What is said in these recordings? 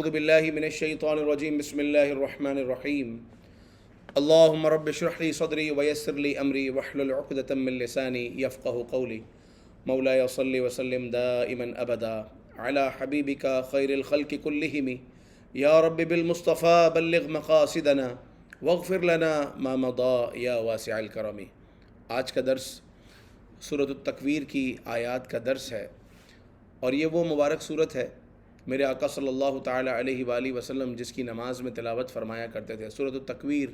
اعوذ باللہ من الشیطان الرجیم بسم اللہ الرحمن الرحیم اللہم رب اشرح لی صدری ویسر لی امری واحلل عقدۃ من لسانی یفقہوا قولی مولاي صل وسلم دائما ابدا علی حبیبک خیر الخلق کلہم یا رب بالمصطفى بلغ مقاصدنا واغفر لنا ما مضى یا واسع الکرم۔ آج کا درس سورۃ التکویر کی آیات کا درس ہے، اور یہ وہ مبارک صورت ہے میرے آقا صلی اللہ تعالیٰ علیہ وآلہ وسلم جس کی نماز میں تلاوت فرمایا کرتے تھے۔ سورۃ التکویر،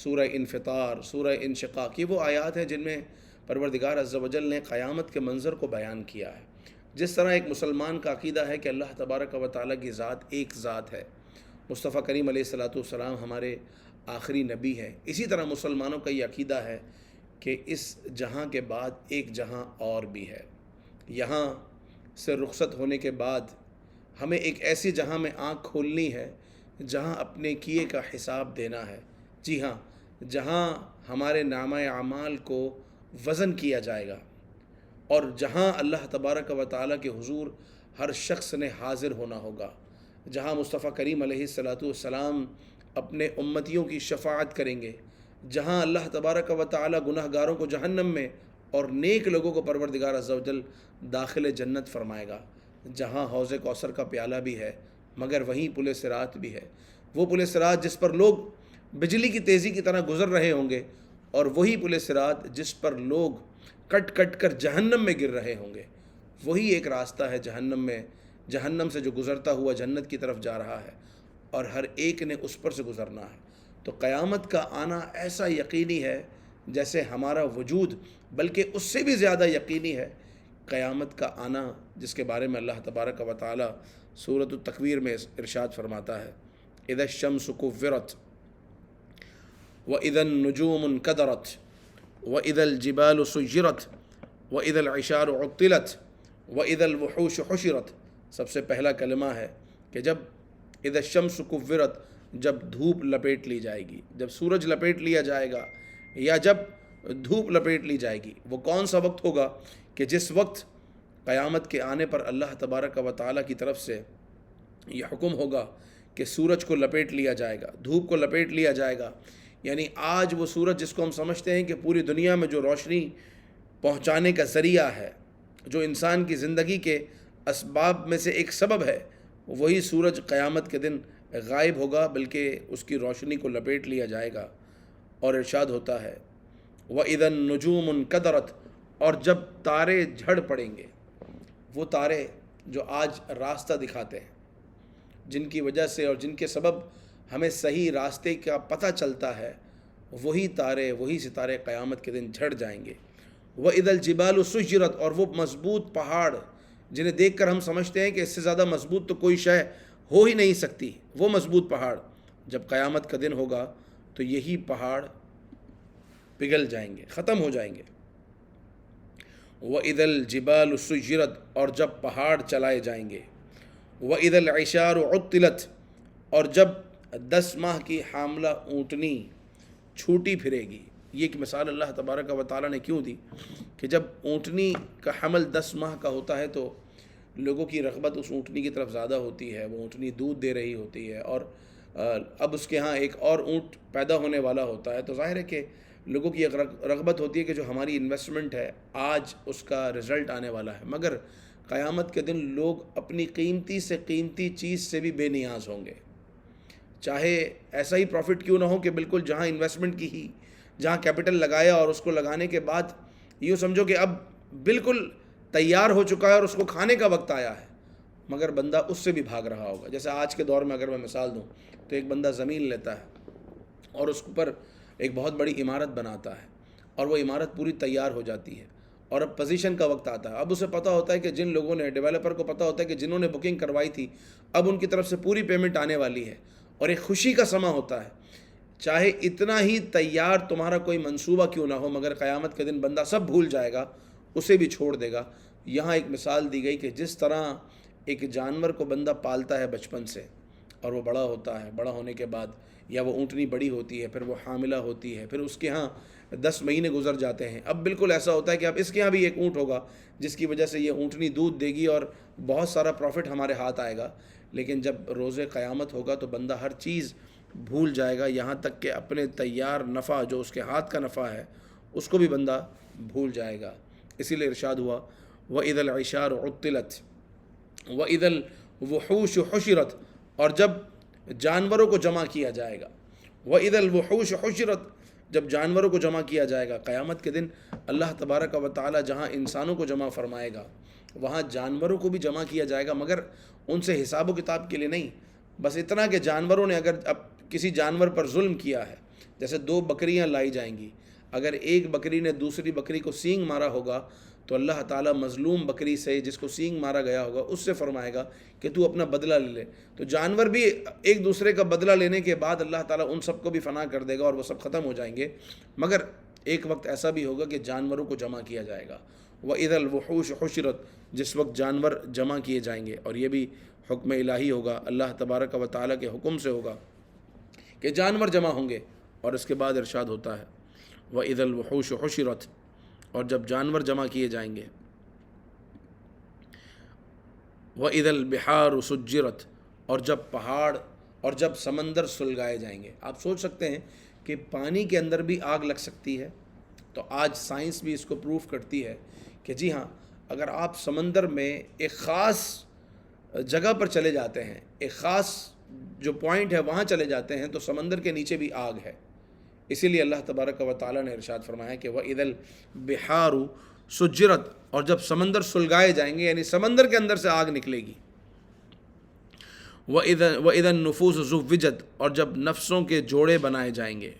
سورہ انفطار، سورہ انشقاق، یہ وہ آیات ہیں جن میں پروردگار عز و جل نے قیامت کے منظر کو بیان کیا ہے۔ جس طرح ایک مسلمان کا عقیدہ ہے کہ اللہ تبارک و تعالیٰ کی ذات ایک ذات ہے، مصطفیٰ کریم علیہ السلام ہمارے آخری نبی ہیں، اسی طرح مسلمانوں کا یہ عقیدہ ہے کہ اس جہاں کے بعد ایک جہاں اور بھی ہے۔ یہاں سے رخصت ہونے کے بعد ہمیں ایک ایسی جہاں میں آنکھ کھولنی ہے جہاں اپنے کیے کا حساب دینا ہے۔ جی ہاں، جہاں ہمارے نامہ اعمال کو وزن کیا جائے گا، اور جہاں اللہ تبارک و تعالیٰ کے حضور ہر شخص نے حاضر ہونا ہوگا، جہاں مصطفیٰ کریم علیہ السلام اپنے امتیوں کی شفاعت کریں گے، جہاں اللہ تبارک و تعالیٰ گناہ گاروں کو جہنم میں اور نیک لوگوں کو پروردگار عز و جل داخل جنت فرمائے گا، جہاں حوض کوثر کا پیالہ بھی ہے مگر وہیں پل صراط بھی ہے، وہ پل صراط جس پر لوگ بجلی کی تیزی کی طرح گزر رہے ہوں گے، اور وہی پل صراط جس پر لوگ کٹ کٹ کر جہنم میں گر رہے ہوں گے۔ وہی ایک راستہ ہے جہنم سے جو گزرتا ہوا جنت کی طرف جا رہا ہے، اور ہر ایک نے اس پر سے گزرنا ہے۔ تو قیامت کا آنا ایسا یقینی ہے جیسے ہمارا وجود، بلکہ اس سے بھی زیادہ یقینی ہے قیامت کا آنا، جس کے بارے میں اللہ تبارک و تعالی سورۃ التکویر میں ارشاد فرماتا ہے: اذا الشمس كورت واذا النجوم انكدرت واذا الجبال سيرت واذا العشار عطلت واذا الوحوش حشرت۔ سب سے پہلا کلمہ ہے کہ جب اذا الشمس كورت، جب دھوپ لپیٹ لی جائے گی، جب سورج لپیٹ لیا جائے گا، یا جب دھوپ لپیٹ لی جائے گی۔ وہ کون سا وقت ہوگا کہ جس وقت قیامت کے آنے پر اللہ تبارک و تعالیٰ کی طرف سے یہ حکم ہوگا کہ سورج کو لپیٹ لیا جائے گا، دھوپ کو لپیٹ لیا جائے گا۔ یعنی آج وہ سورج جس کو ہم سمجھتے ہیں کہ پوری دنیا میں جو روشنی پہنچانے کا ذریعہ ہے، جو انسان کی زندگی کے اسباب میں سے ایک سبب ہے، وہی سورج قیامت کے دن غائب ہوگا، بلکہ اس کی روشنی کو لپیٹ لیا جائے گا۔ اور ارشاد ہوتا ہے: وَإِذَا النُّجُومُ انْكَدَرَتْ، اور جب تارے جھڑ پڑیں گے، وہ تارے جو آج راستہ دکھاتے ہیں، جن کی وجہ سے اور جن کے سبب ہمیں صحیح راستے کا پتہ چلتا ہے، وہی تارے، وہی ستارے قیامت کے دن جھڑ جائیں گے۔ وَإِذَا الْجِبَالُ سُيِّرَتْ، اور وہ مضبوط پہاڑ جنہیں دیکھ کر ہم سمجھتے ہیں کہ اس سے زیادہ مضبوط تو کوئی شے ہو ہی نہیں سکتی، وہ مضبوط پہاڑ جب قیامت کا دن ہوگا تو یہی پہاڑ پگھل جائیں گے، ختم ہو جائیں گے۔ وَإِذَا الْجِبَالُ سُيِّرَتْ، اور جب پہاڑ چلائے جائیں گے۔ وَإِذَا الْعِشَارُ عُطِّلَتْ، اور جب 10 ماہ کی حاملہ اونٹنی چھوٹی پھرے گی۔ یہ ایک مثال اللہ تبارک و تعالیٰ نے کیوں دی کہ جب اونٹنی کا حمل 10 ماہ کا ہوتا ہے تو لوگوں کی رغبت اس اونٹنی کی طرف زیادہ ہوتی ہے، وہ اونٹنی دودھ دے رہی ہوتی ہے، اور اب اس کے ہاں ایک اور اونٹ پیدا ہونے والا ہوتا ہے، تو ظاہر ہے کہ لوگوں کی ایک رغبت ہوتی ہے کہ جو ہماری انویسٹمنٹ ہے آج اس کا رزلٹ آنے والا ہے۔ مگر قیامت کے دن لوگ اپنی قیمتی سے قیمتی چیز سے بھی بے نیاز ہوں گے، چاہے ایسا ہی پروفٹ کیوں نہ ہو کہ بالکل جہاں انویسٹمنٹ کی ہی، جہاں کیپٹل لگایا اور اس کو لگانے کے بعد یوں سمجھو کہ اب بالکل تیار ہو چکا ہے اور اس کو کھانے کا وقت آیا ہے، مگر بندہ اس سے بھی بھاگ رہا ہوگا۔ جیسے آج کے دور میں اگر میں مثال دوں تو ایک بندہ زمین لیتا ہے اور اس پر ایک بہت بڑی عمارت بناتا ہے، اور وہ عمارت پوری تیار ہو جاتی ہے، اور اب پوزیشن کا وقت آتا ہے۔ اب اسے پتہ ہوتا ہے کہ جن لوگوں نے، ڈیولپر کو پتہ ہوتا ہے کہ جنہوں نے بکنگ کروائی تھی اب ان کی طرف سے پوری پیمنٹ آنے والی ہے، اور ایک خوشی کا سما ہوتا ہے۔ چاہے اتنا ہی تیار تمہارا کوئی منصوبہ کیوں نہ ہو، مگر قیامت کے دن بندہ سب بھول جائے گا، اسے بھی چھوڑ دے گا۔ یہاں ایک مثال دی گئی کہ جس طرح ایک جانور کو بندہ پالتا ہے بچپن سے، اور وہ بڑا ہوتا ہے، بڑا ہونے کے بعد یا وہ اونٹنی بڑی ہوتی ہے، پھر وہ حاملہ ہوتی ہے، پھر اس کے ہاں 10 مہینے گزر جاتے ہیں، اب بالکل ایسا ہوتا ہے کہ اب اس کے ہاں بھی ایک اونٹ ہوگا جس کی وجہ سے یہ اونٹنی دودھ دے گی اور بہت سارا پروفٹ ہمارے ہاتھ آئے گا۔ لیکن جب روز قیامت ہوگا تو بندہ ہر چیز بھول جائے گا، یہاں تک کہ اپنے تیار نفع جو اس کے ہاتھ کا نفع ہے اس کو بھی بندہ بھول جائے گا۔ اسی لیے ارشاد ہوا وَإِذَا الْعِشَارُ عُطِّلَتْ وَإِذَا الْوُحُوشُ حُشِرَتْ، اور جب جانوروں کو جمع کیا جائے گا، وَإِذَا الْوُحُوشُ حُشِرَتْ، جب جانوروں کو جمع کیا جائے گا۔ قیامت کے دن اللہ تبارک و تعالی جہاں انسانوں کو جمع فرمائے گا وہاں جانوروں کو بھی جمع کیا جائے گا، مگر ان سے حساب و کتاب کے لیے نہیں، بس اتنا کہ جانوروں نے اگر اب کسی جانور پر ظلم کیا ہے، جیسے 2 بکریاں لائی جائیں گی، اگر ایک بکری نے دوسری بکری کو سینگ مارا ہوگا تو اللہ تعالیٰ مظلوم بکری سے، جس کو سینگ مارا گیا ہوگا، اس سے فرمائے گا کہ تو اپنا بدلہ لے لے۔ تو جانور بھی ایک دوسرے کا بدلہ لینے کے بعد اللہ تعالیٰ ان سب کو بھی فنا کر دے گا اور وہ سب ختم ہو جائیں گے، مگر ایک وقت ایسا بھی ہوگا کہ جانوروں کو جمع کیا جائے گا۔ وَإِذَا الْوُحُوشُ حُشِرَتْ، جس وقت جانور جمع کیے جائیں گے، اور یہ بھی حکم الہی ہوگا، اللہ تبارک و تعالیٰ کے حکم سے ہوگا کہ جانور جمع ہوں گے۔ اور اس کے بعد ارشاد ہوتا ہے وَإِذَا الْوُحُوشُ حُشِرَتْ، اور جب جانور جمع کیے جائیں گے، وَإِذَا الْبِحَارُ سُجِّرَتْ، اور جب پہاڑ اور جب سمندر سلگائے جائیں گے۔ آپ سوچ سکتے ہیں کہ پانی کے اندر بھی آگ لگ سکتی ہے، تو آج سائنس بھی اس کو پروف کرتی ہے کہ جی ہاں، اگر آپ سمندر میں ایک خاص جگہ پر چلے جاتے ہیں، ایک خاص جو پوائنٹ ہے وہاں چلے جاتے ہیں، تو سمندر کے نیچے بھی آگ ہے۔ اسی لیے اللہ تبارک و تعالیٰ نے ارشاد فرمایا کہ وَإِذَا الْبِحَارُ سُجِّرَتْ، اور جب سمندر سلگائے جائیں گے، یعنی سمندر کے اندر سے آگ نکلے گی۔ وَإِذَا النُّفُوسُ زُوِّجَتْ، اور جب نفسوں کے جوڑے بنائے جائیں گے۔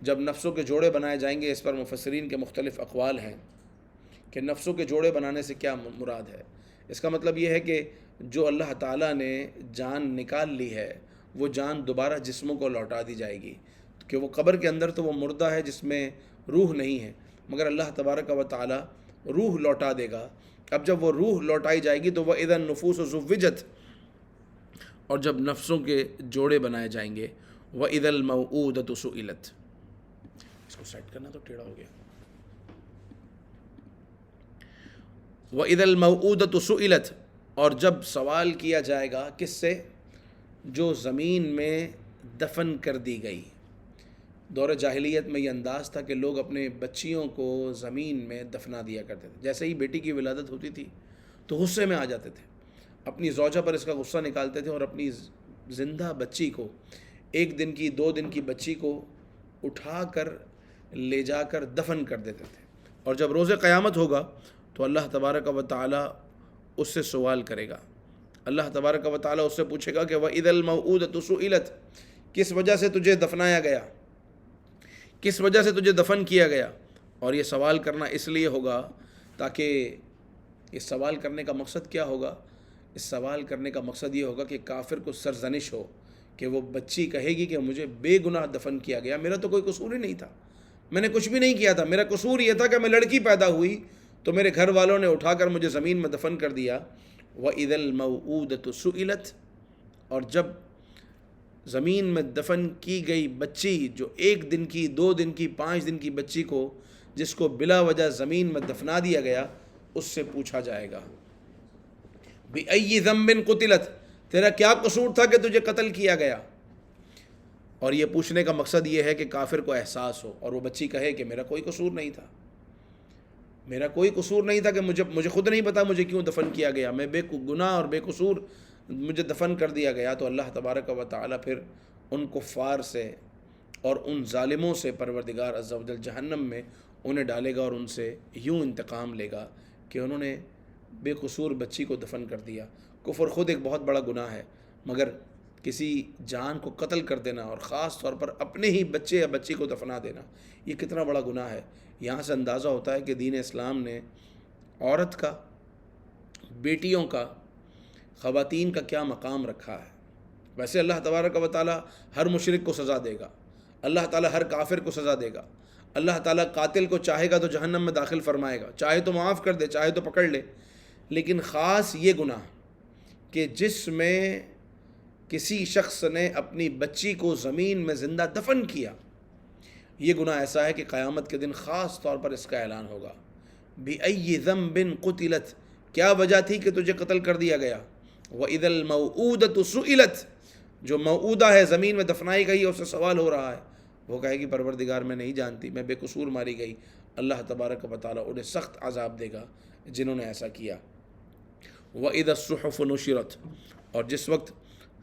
جب نفسوں کے جوڑے بنائے جائیں گے، اس پر مفسرین کے مختلف اقوال ہیں کہ نفسوں کے جوڑے بنانے سے کیا مراد ہے۔ اس کا مطلب یہ ہے کہ جو اللہ تعالیٰ نے جان نکال لی ہے وہ جان دوبارہ جسموں کو لوٹا دی جائے گی، کہ وہ قبر کے اندر تو وہ مردہ ہے جس میں روح نہیں ہے، مگر اللہ تبارک و تعالیٰ روح لوٹا دے گا۔ اب جب وہ روح لوٹائی جائے گی تو وہ اذا النفوس زوجت، اور جب نفسوں کے جوڑے بنائے جائیں گے، وَإِذَا الْمَوْءُودَةُ سُئِلَتْ، اس کو سیٹ کرنا تو ٹیڑھا ہو گیا، وَإِذَا الْمَوْءُودَةُ سُئِلَتْ، اور جب سوال کیا جائے گا کس سے؟ جو زمین میں دفن کر دی گئی۔ دور جاہلیت میں یہ انداز تھا کہ لوگ اپنے بچیوں کو زمین میں دفنا دیا کرتے تھے، جیسے ہی بیٹی کی ولادت ہوتی تھی تو غصے میں آ جاتے تھے، اپنی زوجہ پر اس کا غصہ نکالتے تھے اور اپنی زندہ بچی کو، 1 دن کی 2 دن کی بچی کو اٹھا کر لے جا کر دفن کر دیتے تھے۔ اور جب روز قیامت ہوگا تو اللہ تبارک و تعالیٰ اس سے سوال کرے گا، اللہ تبارک و تعالیٰ اس سے پوچھے گا کہ وَإِذَا الْمَوْءُودَةُ سُئِلَتْ، کس وجہ سے تجھے دفنایا گیا، کس وجہ سے تجھے دفن کیا گیا؟ اور یہ سوال کرنا اس لیے ہوگا تاکہ اس سوال کرنے کا مقصد کیا ہوگا؟ اس سوال کرنے کا مقصد یہ ہوگا کہ کافر کو سرزنش ہو، کہ وہ بچی کہے گی کہ مجھے بے گناہ دفن کیا گیا، میرا تو کوئی قصور ہی نہیں تھا، میں نے کچھ بھی نہیں کیا تھا، میرا قصور یہ تھا کہ میں لڑکی پیدا ہوئی تو میرے گھر والوں نے اٹھا کر مجھے زمین میں دفن کر دیا۔ وَإِذَا الْمَوْءُودَةُ سُئِلَتْ، اور جب زمین میں دفن کی گئی بچی، جو 1 دن کی 2 دن کی 5 دن کی بچی کو، جس کو بلا وجہ زمین میں دفنا دیا گیا، اس سے پوچھا جائے گا بِأَيِّ ذَنبٍ قُتِلَتْ، تیرا کیا قصور تھا کہ تجھے قتل کیا گیا؟ اور یہ پوچھنے کا مقصد یہ ہے کہ کافر کو احساس ہو اور وہ بچی کہے کہ میرا کوئی قصور نہیں تھا، میرا کوئی قصور نہیں تھا، کہ مجھے خود نہیں پتا مجھے کیوں دفن کیا گیا، میں بے گناہ اور بے قصور مجھے دفن کر دیا گیا۔ تو اللہ تبارک و تعالیٰ پھر ان کفار سے اور ان ظالموں سے پروردگار عز و جل جہنم میں انہیں ڈالے گا اور ان سے یوں انتقام لے گا کہ انہوں نے بے قصور بچی کو دفن کر دیا۔ کفر خود ایک بہت بڑا گناہ ہے، مگر کسی جان کو قتل کر دینا اور خاص طور پر اپنے ہی بچے یا بچی کو دفنا دینا، یہ کتنا بڑا گناہ ہے۔ یہاں سے اندازہ ہوتا ہے کہ دین اسلام نے عورت کا، بیٹیوں کا، خواتین کا کیا مقام رکھا ہے۔ ویسے اللہ تبارک و تعالیٰ ہر مشرک کو سزا دے گا، اللہ تعالیٰ ہر کافر کو سزا دے گا، اللہ تعالیٰ قاتل کو چاہے گا تو جہنم میں داخل فرمائے گا، چاہے تو معاف کر دے، چاہے تو پکڑ لے۔ لیکن خاص یہ گناہ کہ جس میں کسی شخص نے اپنی بچی کو زمین میں زندہ دفن کیا، یہ گناہ ایسا ہے کہ قیامت کے دن خاص طور پر اس کا اعلان ہوگا بِأَيِّ ذَنبٍ قُتِلَتْ، کیا وجہ تھی کہ تجھے قتل کر دیا گیا؟ وَإِذَا الْمَوْعُودَةُ سُئِلَتْ، جو موعودہ ہے، زمین میں دفنائی گئی، اس سے سوال ہو رہا ہے، وہ کہے گی پروردگار میں نہیں جانتی، میں بے قصور ماری گئی. اللہ تبارک و تعالیٰ انہیں سخت عذاب دے گا جنہوں نے ایسا کیا. وَإِذَا الصُّحُفُ نُشِرَتْ، اور جس وقت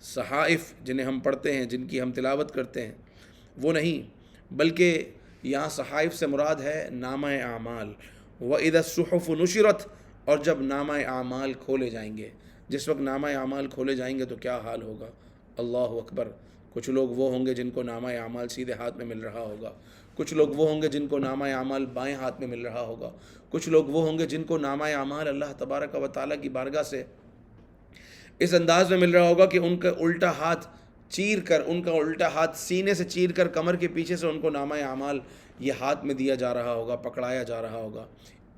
صحائف جنہیں ہم پڑھتے ہیں، جن کی ہم تلاوت کرتے ہیں، وہ نہیں، بلکہ یہاں صحائف سے مراد ہے نامہ اعمال. وَإِذَا الصُّحُفُ نُشِرَتْ، اور جب نامہ اعمال کھولے جائیں گے. جس وقت نامہ اعمال کھولے جائیں گے تو کیا حال ہوگا؟ اللہ اکبر. کچھ لوگ وہ ہوں گے جن کو نامہ اعمال سیدھے ہاتھ میں مل رہا ہوگا، کچھ لوگ وہ ہوں گے جن کو نامہ اعمال بائیں ہاتھ میں مل رہا ہوگا، کچھ لوگ وہ ہوں گے جن کو نامہ اعمال اللہ تبارک و تعالیٰ کی بارگاہ سے اس انداز میں مل رہا ہوگا کہ ان کا الٹا ہاتھ چیر کر، ان کا الٹا ہاتھ سینے سے چیر کر کمر کے پیچھے سے ان کو نامہ اعمال یہ ہاتھ میں دیا جا رہا ہوگا، پکڑایا جا رہا ہوگا.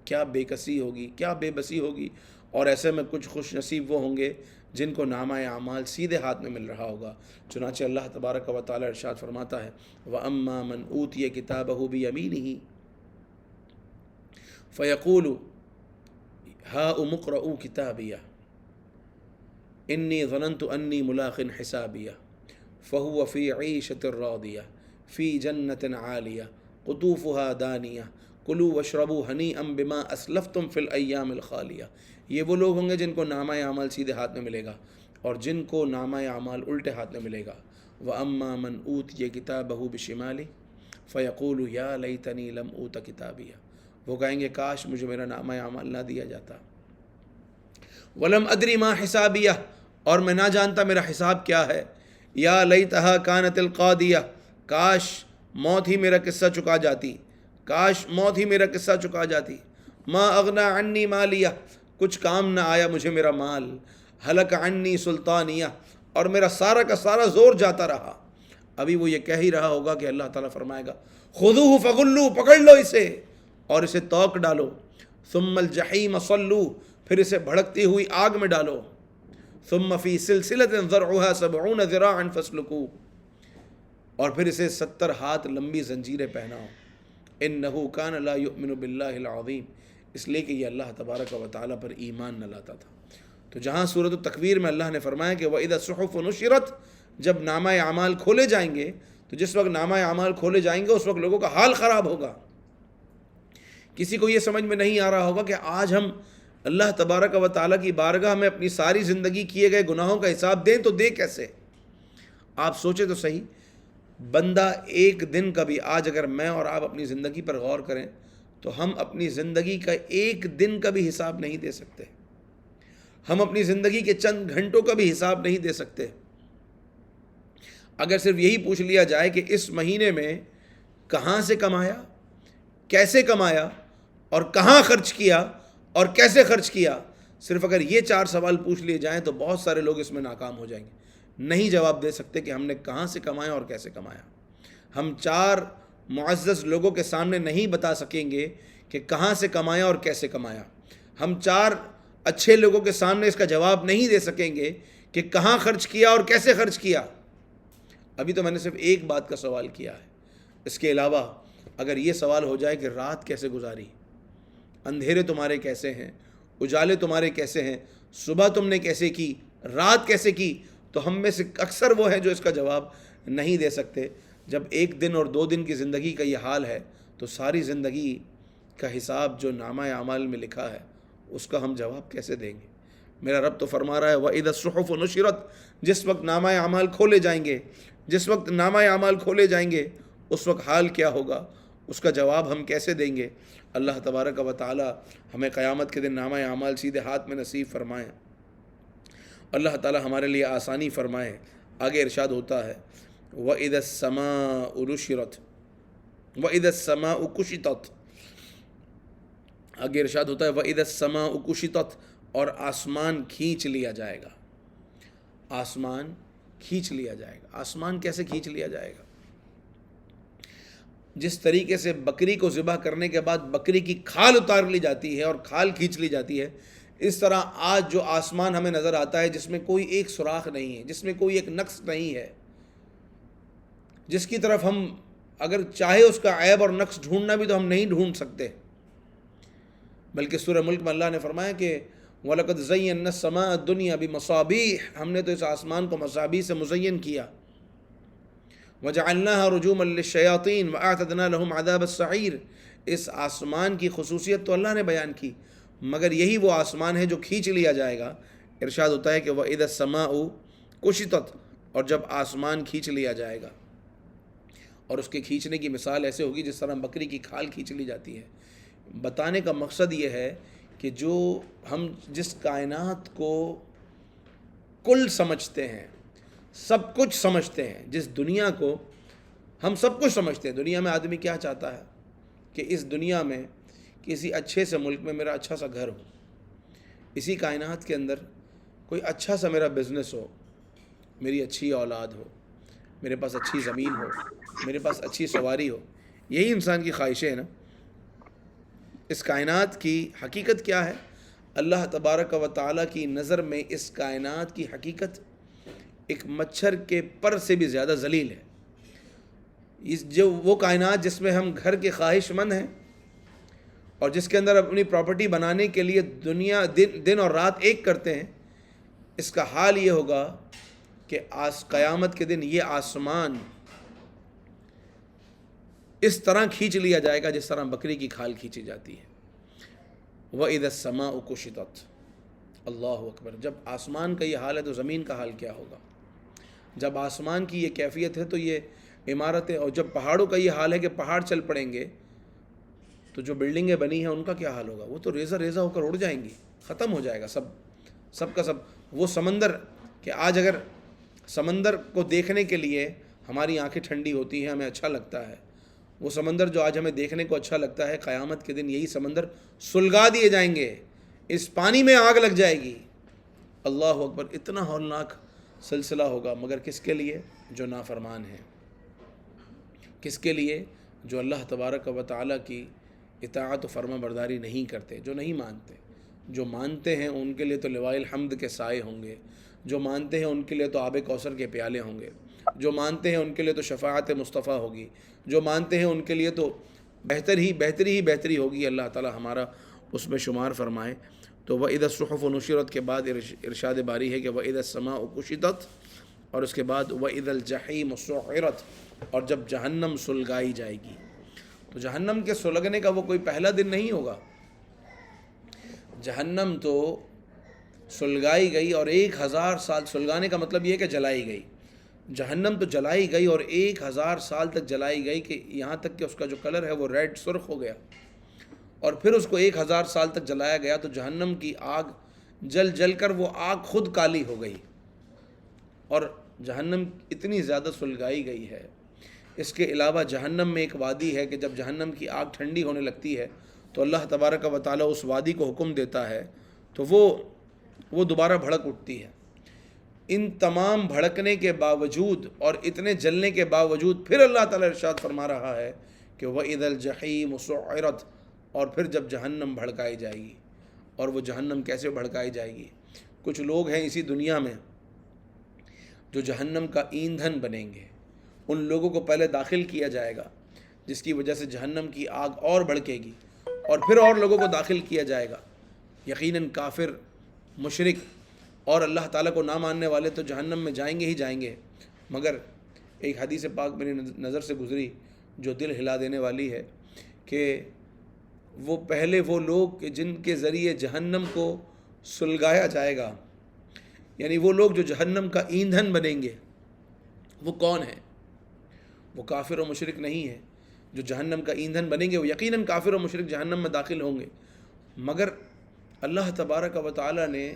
کیا بے کسی ہوگی، کیا بے بسی ہوگی. اور ایسے میں کچھ خوش نصیب وہ ہوں گے جن کو نامہ اعمال سیدھے ہاتھ میں مل رہا ہوگا. چنانچہ اللہ تبارک و تعالیٰ ارشاد فرماتا ہے وَأَمَّا مَنْ أُوتِيَ كِتَابَهُ بِيَمِينِهِ فَيَقُولُ هَاؤُمُ اقْرَءُوا كِتَابِيَهْ إِنِّي ظَنَنْتُ أَنِّي مُلَاقٍ حِسَابِيَهْ فَهُوَ فِي عِيشَةٍ رَاضِيَةٍ فِي جَنَّةٍ عَالِيَةٍ قُطُوفُهَا دَانِيَةٌ كُلُوا وَاشْرَبُوا هَنِيئًا بِمَا أَسْلَفْتُمْ فِي الْأَيَّامِ الْخَالِيَةِ. یہ وہ لوگ ہوں گے جن کو نامہ اعمال سیدھے ہاتھ میں ملے گا اور جن کو نامہ اعمال الٹے ہاتھ میں ملے گا. وَأَمَّا مَنْ أُوتِيَ كِتَابَهُ بِشِمَالِهِ فَيَقُولُ يَا لَيْتَنِي لَمْ أُوتَ كِتَابِيَهْ، وہ کہیں گے کاش مجھے میرا نامہ اعمال نہ دیا جاتا. وَلَمْ أَدْرِ مَا حِسَابِيَهْ، اور میں نہ جانتا میرا حساب کیا ہے. یا لیتہا کانت القاضیہ، کاش موت ہی میرا قصہ چکا جاتی، کاش موت ہی میرا قصہ چکا جاتی. ما اغنا عنی مالیہ، کچھ کام نہ آیا مجھے میرا مال. ہلک عنی سلطانیہ، اور میرا سارا کا سارا زور جاتا رہا. ابھی وہ یہ کہہ ہی رہا ہوگا کہ اللہ تعالیٰ فرمائے گا خذوہ فغلو، پکڑ لو اسے اور اسے توق ڈالو. ثم الجحیم صلو، پھر اسے بھڑکتی ہوئی آگ میں ڈالو. ثم فی سلسلۃ ذرعها 70 ذراعا فاسلکوہ، اور پھر اسے 70 ہاتھ لمبی زنجیریں پہناؤ. انہ کان لا یؤمن باللہ العظیم، اس لیے کہ یہ اللہ تبارک و تعالیٰ پر ایمان نہ لاتا تھا. تو جہاں سورۃ التکویر میں اللہ نے فرمایا کہ وَإِذَا الصُّحُفُ نُشِرَتْ، جب نامہ اعمال کھولے جائیں گے، تو جس وقت نامہ اعمال کھولے جائیں گے اس وقت لوگوں کا حال خراب ہوگا. کسی کو یہ سمجھ میں نہیں آ رہا ہوگا کہ آج ہم اللہ تبارک و تعالیٰ کی بارگاہ میں اپنی ساری زندگی کیے گئے گناہوں کا حساب دیں تو دیں کیسے. آپ سوچیں تو صحیح، بندہ ایک دن کا بھی، آج اگر میں اور آپ اپنی زندگی پر غور کریں تو ہم اپنی زندگی کا ایک دن کا بھی حساب نہیں دے سکتے. ہم اپنی زندگی کے چند گھنٹوں کا بھی حساب نہیں دے سکتے. اگر صرف یہی پوچھ لیا جائے کہ اس مہینے میں کہاں سے کمایا، کیسے کمایا، اور کہاں خرچ کیا اور کیسے خرچ کیا، صرف اگر یہ 4 سوال پوچھ لیے جائیں تو بہت سارے لوگ اس میں ناکام ہو جائیں گے. نہیں جواب دے سکتے کہ ہم نے کہاں سے کمایا اور کیسے کمایا. ہم 4 معزز لوگوں کے سامنے نہیں بتا سکیں گے کہ کہاں سے کمایا اور کیسے کمایا. ہم 4 اچھے لوگوں کے سامنے اس کا جواب نہیں دے سکیں گے کہ کہاں خرچ کیا اور کیسے خرچ کیا. ابھی تو میں نے صرف ایک بات کا سوال کیا ہے. اس کے علاوہ اگر یہ سوال ہو جائے کہ رات کیسے گزاری، اندھیرے تمہارے کیسے ہیں، اجالے تمہارے کیسے ہیں، صبح تم نے کیسے کی، رات کیسے کی، تو ہم میں سے اکثر وہ ہیں جو اس کا جواب نہیں دے سکتے. جب 1 دن اور 2 دن کی زندگی کا یہ حال ہے تو ساری زندگی کا حساب جو نامہ اعمال میں لکھا ہے اس کا ہم جواب کیسے دیں گے. میرا رب تو فرما رہا ہے وَإِذَا الصُّحُفُ نُشِرَتْ، جس وقت نامہ اعمال کھولے جائیں گے، جس وقت نامہ اعمال کھولے جائیں گے اس وقت حال کیا ہوگا، اس کا جواب ہم کیسے دیں گے. اللہ تبارک و تعالی ہمیں قیامت کے دن نامہ اعمال سیدھے ہاتھ میں نصیب فرمائے. اللہ تعالی ہمارے لیے آسانی فرمائے. آگے ارشاد ہوتا ہے وَإِذَا السَّمَاءُ نُشِرَتْ وَإِذَا السَّمَاءُ كُشِطَتْ، آگے ارشاد ہوتا ہے وَإِذَا السَّمَاءُ كُشِطَتْ، اور آسمان کھینچ لیا جائے گا. آسمان کھینچ لیا جائے گا. آسمان کیسے کھینچ لیا جائے گا؟ جس طریقے سے بکری کو ذبح کرنے کے بعد بکری کی کھال اتار لی جاتی ہے اور کھال کھینچ لی جاتی ہے، اس طرح آج جو آسمان ہمیں نظر آتا ہے جس میں کوئی ایک سوراخ نہیں ہے، جس میں کوئی ایک نقص نہیں ہے، جس کی طرف ہم اگر چاہے اس کا عیب اور نقص ڈھونڈنا بھی تو ہم نہیں ڈھونڈ سکتے. بلکہ سورہ ملک میں اللہ نے فرمایا کہ وَلَقَدْ زَيَّنَّا السَّمَاءَ الدُّنْيَا بِمَصَابِيحَ، ہم نے تو اس آسمان کو مصابیح سے مزین کیا. وَجَعَلْنَاهَا رُجُومًا لِلشَّيَاطِينِ وَأَعْتَدْنَا لَهُمْ عَذَابَ السَّعِيرِ. اس آسمان کی خصوصیت تو اللہ نے بیان کی، مگر یہی وہ آسمان ہے جو کھینچ لیا جائے گا. ارشاد ہوتا ہے کہ وَإِذَا السَّمَاءُ كُشِطَتْ، اور جب آسمان کھینچ لیا جائے گا. اور اس کے کھینچنے کی مثال ایسے ہوگی جس طرح بکری کی کھال کھینچ لی جاتی ہے. بتانے کا مقصد یہ ہے کہ جو ہم جس کائنات کو کل سمجھتے ہیں، سب کچھ سمجھتے ہیں، جس دنیا کو ہم سب کچھ سمجھتے ہیں، دنیا میں آدمی کیا چاہتا ہے کہ اس دنیا میں کسی اچھے سے ملک میں میرا اچھا سا گھر ہو، اسی کائنات کے اندر کوئی اچھا سا میرا بزنس ہو، میری اچھی اولاد ہو، میرے پاس اچھی زمین ہو، میرے پاس اچھی سواری ہو. یہی انسان کی خواہشیں ہیں نا. اس کائنات کی حقیقت کیا ہے؟ اللہ تبارک و تعالیٰ کی نظر میں اس کائنات کی حقیقت ایک مچھر کے پر سے بھی زیادہ ذلیل ہے. وہ کائنات جس میں ہم گھر کے خواہش مند ہیں اور جس کے اندر اپنی پراپرٹی بنانے کے لیے دنیا دن اور رات ایک کرتے ہیں، اس کا حال یہ ہوگا کہ قیامت کے دن یہ آسمان اس طرح کھینچ لیا جائے گا جس طرح بکری کی کھال کھینچی جاتی ہے. وَإِذَا السَّمَاءُ كُشِطَتْ. اللہ اکبر. جب آسمان کا یہ حال ہے تو زمین کا حال کیا ہوگا؟ جب آسمان کی یہ کیفیت ہے تو یہ عمارتیں، اور جب پہاڑوں کا یہ حال ہے کہ پہاڑ چل پڑیں گے تو جو بلڈنگیں بنی ہیں ان کا کیا حال ہوگا؟ وہ تو ریزہ ریزہ ہو کر اڑ جائیں گی، ختم ہو جائے گا سب کا سب. وہ سمندر کہ آج اگر سمندر کو دیکھنے کے لیے ہماری آنکھیں ٹھنڈی ہوتی ہیں، ہمیں اچھا لگتا ہے، وہ سمندر جو آج ہمیں دیکھنے کو اچھا لگتا ہے، قیامت کے دن یہی سمندر سلگا دیے جائیں گے، اس پانی میں آگ لگ جائے گی. اللہ اکبر. اتنا ہولناک سلسلہ ہوگا، مگر کس کے لیے؟ جو نافرمان ہیں. کس کے لیے؟ جو اللہ تبارک و تعالیٰ کی اطاعت و فرما برداری نہیں کرتے، جو نہیں مانتے. جو مانتے ہیں ان کے لیے تو لواء الحمد کے سائے ہوں گے، جو مانتے ہیں ان کے لیے تو آب کوثر کے پیالے ہوں گے، جو مانتے ہیں ان کے لیے تو شفاعت مصطفیٰ ہوگی، جو مانتے ہیں ان کے لیے تو بہتری ہوگی. اللہ تعالیٰ ہمارا اس میں شمار فرمائے. تو وَإِذَا الصُّحُفُ نُشِرَتْ کے بعد ارشاد باری ہے کہ وَإِذَا السَّمَاءُ كُشِطَتْ، اور اس کے بعد وَإِذَا الْجَحِيمُ سُعِّرَتْ، اور جب جہنم سلگائی جائے گی. تو جہنم کے سلگنے کا وہ کوئی پہلا دن نہیں ہوگا. جہنم تو سلگائی گئی اور 1000 سال، سلگانے کا مطلب یہ ہے کہ جلائی گئی. جہنم تو جلائی گئی اور 1000 سال تک جلائی گئی، کہ یہاں تک کہ اس کا جو کلر ہے وہ ریڈ سرخ ہو گیا. اور پھر اس کو 1000 سال تک جلایا گیا تو جہنم کی آگ جل کر وہ آگ خود کالی ہو گئی. اور جہنم اتنی زیادہ سلگائی گئی ہے. اس کے علاوہ جہنم میں ایک وادی ہے کہ جب جہنم کی آگ ٹھنڈی ہونے لگتی ہے تو اللہ تبارک و تعالیٰ اس وادی کو حکم دیتا ہے تو وہ دوبارہ بھڑک اٹھتی ہے. ان تمام بھڑکنے کے باوجود اور اتنے جلنے کے باوجود پھر اللہ تعالیٰ ارشاد فرما رہا ہے کہ وَإِذَا الْجَحِيمُ سُعِّرَتْ، اور پھر جب جہنم بھڑکائی جائے گی. اور وہ جہنم کیسے بھڑکائی جائے گی؟ کچھ لوگ ہیں اسی دنیا میں جو جہنم کا ایندھن بنیں گے. ان لوگوں کو پہلے داخل کیا جائے گا جس کی وجہ سے جہنم کی آگ اور بھڑکے گی، اور پھر اور لوگوں کو داخل کیا جائے گا. یقیناً کافر، مشرک اور اللہ تعالیٰ کو نہ ماننے والے تو جہنم میں جائیں گے ہی جائیں گے. مگر ایک حدیث پاک میری نظر سے گزری جو دل ہلا دینے والی ہے کہ وہ پہلے وہ لوگ جن کے ذریعے جہنم کو سلگایا جائے گا، یعنی وہ لوگ جو جہنم کا ایندھن بنیں گے، وہ کون ہیں؟ وہ کافر و مشرک نہیں ہے. جو جہنم کا ایندھن بنیں گے وہ یقیناً کافر و مشرک جہنم میں داخل ہوں گے. مگر اللہ تبارک و تعالیٰ نے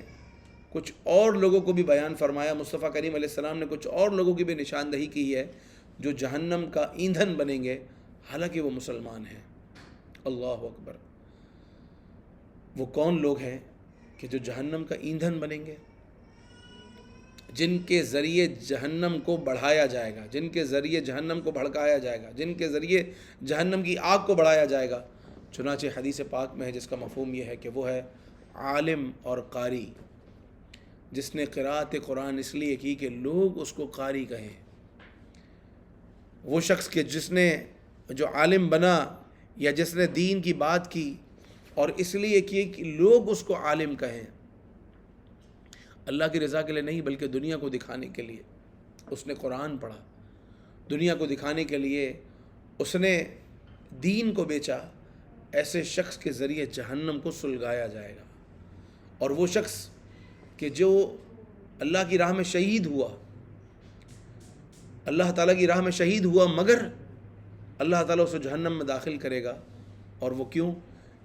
کچھ اور لوگوں کو بھی بیان فرمایا. مصطفیٰ کریم علیہ السلام نے کچھ اور لوگوں کی بھی نشاندہی کی ہے جو جہنم کا ایندھن بنیں گے، حالانکہ وہ مسلمان ہیں. اللہ اکبر. وہ کون لوگ ہیں کہ جو جہنم کا ایندھن بنیں گے؟ جن کے ذریعے جہنم کو بڑھایا جائے گا، جن کے ذریعے جہنم کو بھڑکایا جائے گا، جن کے ذریعے جہنم کی آگ کو بڑھایا جائے گا. چنانچہ حدیث پاک میں ہے جس کا مفہوم یہ ہے کہ وہ ہے عالم اور قاری، جس نے قراءت قرآن اس لیے کی کہ لوگ اس کو قاری کہیں. وہ شخص کہ جس نے جو عالم بنا یا جس نے دین کی بات کی اور اس لیے کی کہ لوگ اس کو عالم کہیں. اللہ کی رضا کے لیے نہیں بلکہ دنیا کو دکھانے کے لیے اس نے قرآن پڑھا، دنیا کو دکھانے کے لیے اس نے دین کو بیچا، ایسے شخص کے ذریعے جہنم کو سلگایا جائے گا۔ اور وہ شخص کہ جو اللہ کی راہ میں شہید ہوا، اللہ تعالیٰ کی راہ میں شہید ہوا، مگر اللہ تعالیٰ اسے جہنم میں داخل کرے گا۔ اور وہ کیوں؟